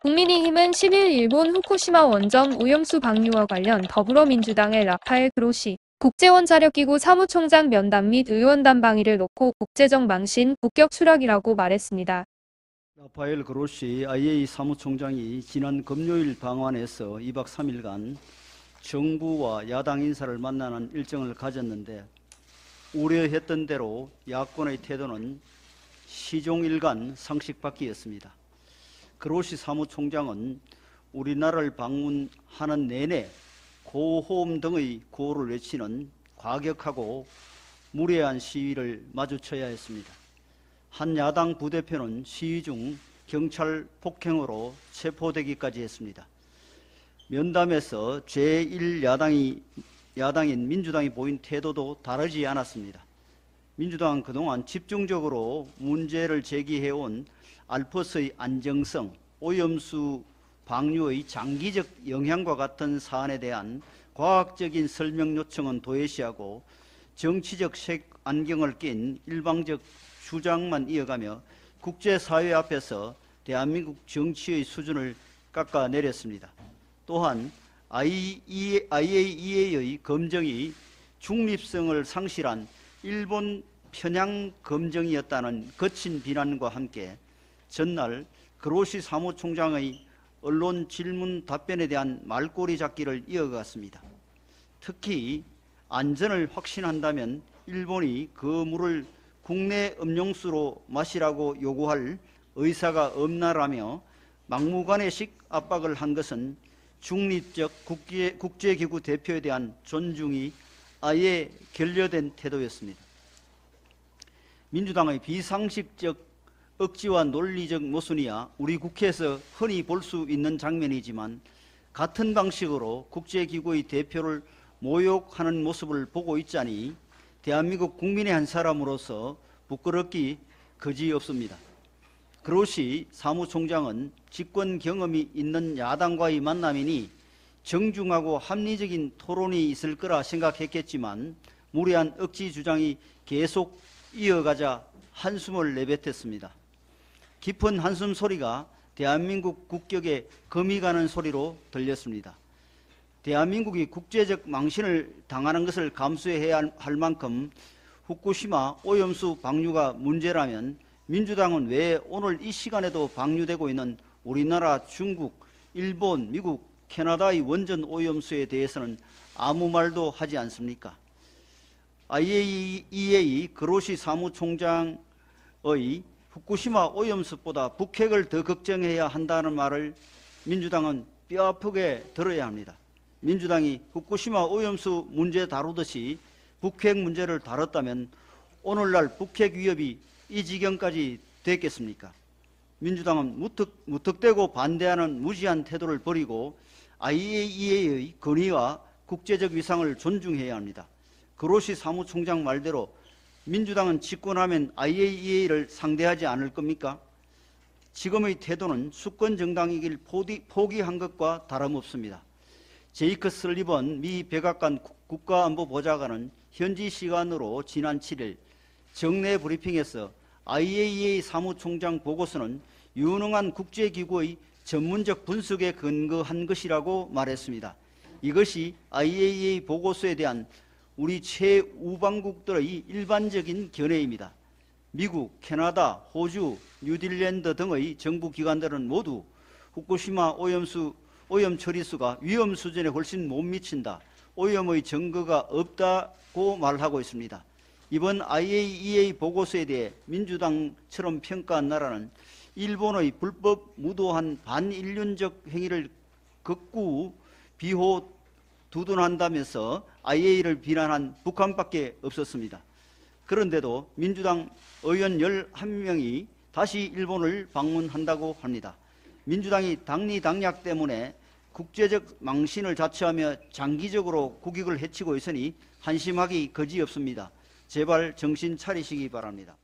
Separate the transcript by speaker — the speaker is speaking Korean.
Speaker 1: 국민의힘은 10일 일본 후쿠시마 원전 오염수 방류와 관련 더불어민주당의 라파엘 그로시 국제원자력기구 사무총장 면담 및 의원단 방위를 놓고 국제적 망신, 국격 추락이라고 말했습니다.
Speaker 2: 라파엘 그로시 IAEA 사무총장이 지난 금요일 방한에서 2박 3일간 정부와 야당 인사를 만나는 일정을 가졌는데 우려했던 대로 야권의 태도는 시종일관 상식밖이었습니다. 그로시 사무총장은 우리나라를 방문하는 내내 고호음 등의 구호를 외치는 과격하고 무례한 시위를 마주쳐야 했습니다. 한 야당 부대표는 시위 중 경찰 폭행으로 체포되기까지 했습니다. 면담에서 제1야당인 민주당이 보인 태도도 다르지 않았습니다. 민주당은 그동안 집중적으로 문제를 제기해온 알프스의 안정성, 오염수 방류의 장기적 영향과 같은 사안에 대한 과학적인 설명 요청은 도외시하고 정치적 색안경을 낀 일방적 주장만 이어가며 국제사회 앞에서 대한민국 정치의 수준을 깎아내렸습니다. 또한 IAEA의 검증이 중립성을 상실한 일본 편향 검증이었다는 거친 비난과 함께 전날 그로시 사무총장의 언론 질문 답변에 대한 말꼬리 잡기를 이어갔습니다. 특히 안전을 확신한다면 일본이 그 물을 국내 음용수로 마시라고 요구할 의사가 없나라며 막무가내식 압박을 한 것은 중립적 국제기구 대표에 대한 존중이 아예 결여된 태도였습니다. 민주당의 비상식적 억지와 논리적 모순이야 우리 국회에서 흔히 볼 수 있는 장면이지만 같은 방식으로 국제기구의 대표를 모욕하는 모습을 보고 있자니 대한민국 국민의 한 사람으로서 부끄럽기 그지없습니다. 그로시 사무총장은 집권 경험이 있는 야당과의 만남이니 정중하고 합리적인 토론이 있을 거라 생각했겠지만 무례한 억지 주장이 계속 이어가자 한숨을 내뱉었습니다. 깊은 한숨 소리가 대한민국 국격에 금이 가는 소리로 들렸습니다. 대한민국이 국제적 망신을 당하는 것을 감수해야 할 만큼 후쿠시마 오염수 방류가 문제라면 민주당은 왜 오늘 이 시간에도 방류되고 있는 우리나라, 중국, 일본, 미국, 캐나다의 원전 오염수에 대해서는 아무 말도 하지 않습니까? IAEA 그로시 사무총장의 후쿠시마 오염수보다 북핵을 더 걱정해야 한다는 말을 민주당은 뼈아프게 들어야 합니다. 민주당이 후쿠시마 오염수 문제 다루듯이 북핵 문제를 다뤘다면 오늘날 북핵 위협이 이 지경까지 됐겠습니까? 민주당은 무턱대고 반대하는 무지한 태도를 버리고 IAEA의 권위와 국제적 위상을 존중해야 합니다. 그로시 사무총장 말대로 민주당은 집권하면 IAEA를 상대하지 않을 겁니까? 지금의 태도는 수권 정당이길 포기한 것과 다름없습니다. 제이크 설리번 미 백악관 국가안보보좌관은 현지 시간으로 지난 7일 정례 브리핑에서 IAEA 사무총장 보고서는 유능한 국제기구의 전문적 분석에 근거한 것이라고 말했습니다. 이것이 IAEA 보고서에 대한 우리 최우방국들의 일반적인 견해입니다. 미국, 캐나다, 호주, 뉴질랜드 등의 정부기관들은 모두 후쿠시마 오염 처리수가 위험 수준에 훨씬 못 미친다, 오염의 증거가 없다고 말하고 있습니다. 이번 IAEA 보고서에 대해 민주당처럼 평가한 나라는 일본의 불법 무도한 반인륜적 행위를 극구 두둔한다면서 IAEA를 비난한 북한밖에 없었습니다. 그런데도 민주당 의원 11명이 다시 일본을 방문한다고 합니다. 민주당이 당리당략 때문에 국제적 망신을 자처하며 장기적으로 국익을 해치고 있으니 한심하기 그지없습니다. 제발 정신 차리시기 바랍니다.